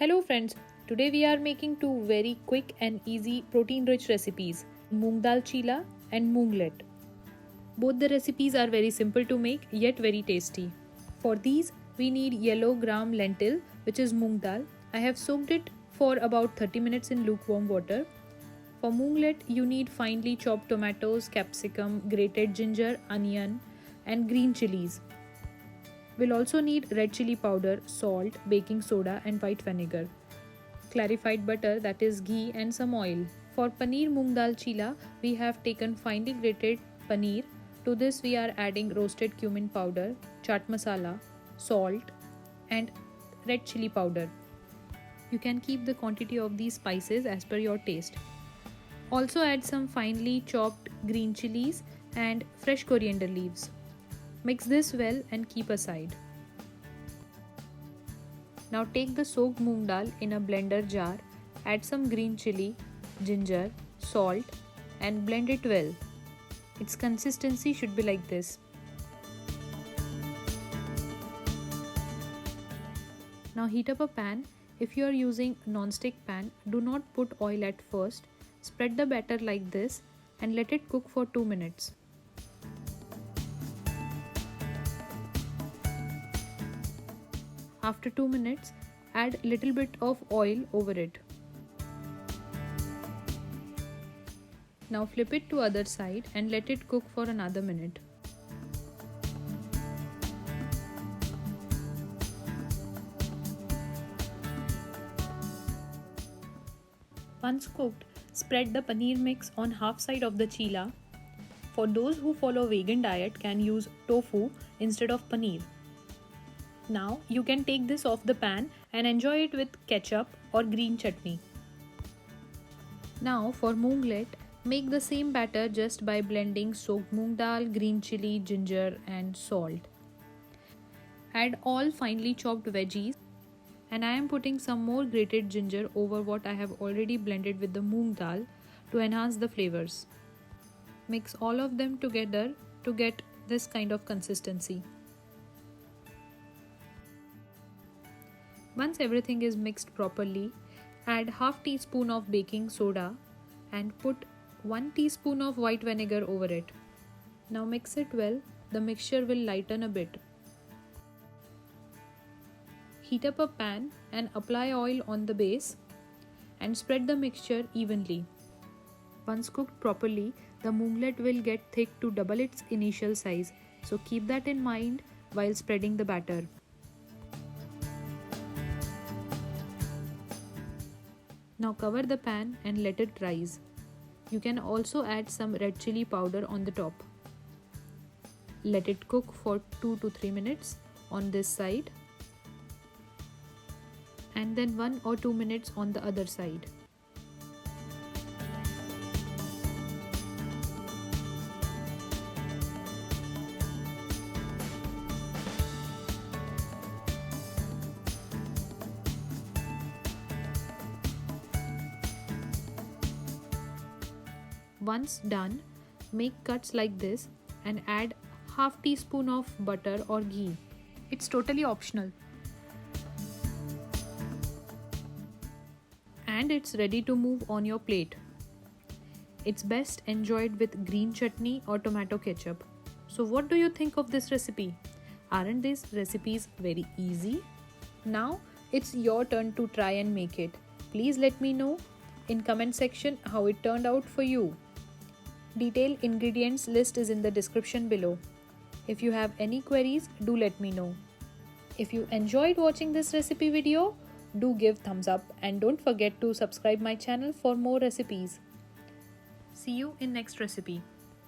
Hello friends, today we are making two very quick and easy protein rich recipes, moong dal chila and moonglet. Both the recipes are very simple to make yet very tasty. For these we need yellow gram lentil which is moong dal. I have soaked it for about 30 minutes in lukewarm water. For moonglet you need finely chopped tomatoes, capsicum, grated ginger, onion and green chilies. We'll also need red chili powder, salt, baking soda and white vinegar, clarified butter that is ghee and some oil. For paneer moong dal chila, we have taken finely grated paneer. To this we are adding roasted cumin powder, chaat masala, salt and red chili powder. You can keep the quantity of these spices as per your taste. Also add some finely chopped green chilies and fresh coriander leaves. Mix this well and keep aside. Now take the soaked moong dal in a blender jar, add some green chili, ginger, salt and blend it well. Its consistency should be like this. Now heat up a pan. If you are using non-stick pan, do not put oil at first. Spread the batter like this and let it cook for 2 minutes. After 2 minutes, add little bit of oil over it. Now flip it to other side and let it cook for another minute. Once cooked, spread the paneer mix on half side of the chila. For those who follow vegan diet can use tofu instead of paneer. Now you can take this off the pan and enjoy it with ketchup or green chutney. Now for moonglet, make the same batter just by blending soaked moong dal, green chili, ginger and salt. Add all finely chopped veggies and I am putting some more grated ginger over what I have already blended with the moong dal to enhance the flavors. Mix all of them together to get this kind of consistency. Once everything is mixed properly, add half teaspoon of baking soda and put 1 teaspoon of white vinegar over it. Now mix it well, the mixture will lighten a bit. Heat up a pan and apply oil on the base and spread the mixture evenly. Once cooked properly, the moonglet will get thick to double its initial size, so keep that in mind while spreading the batter. Now cover the pan and let it rise. You can also add some red chili powder on the top. Let it cook for 2 to 3 minutes on this side and then 1 or 2 minutes on the other side. Once done, make cuts like this and add half teaspoon of butter or ghee. It's totally optional. And it's ready to move on your plate. It's best enjoyed with green chutney or tomato ketchup. So what do you think of this recipe? Aren't these recipes very easy? Now it's your turn to try and make it. Please let me know in comment section how it turned out for you. Detailed ingredients list is in the description below. If you have any queries, do let me know. If you enjoyed watching this recipe video, do give thumbs up and don't forget to subscribe my channel for more recipes. See you in next recipe.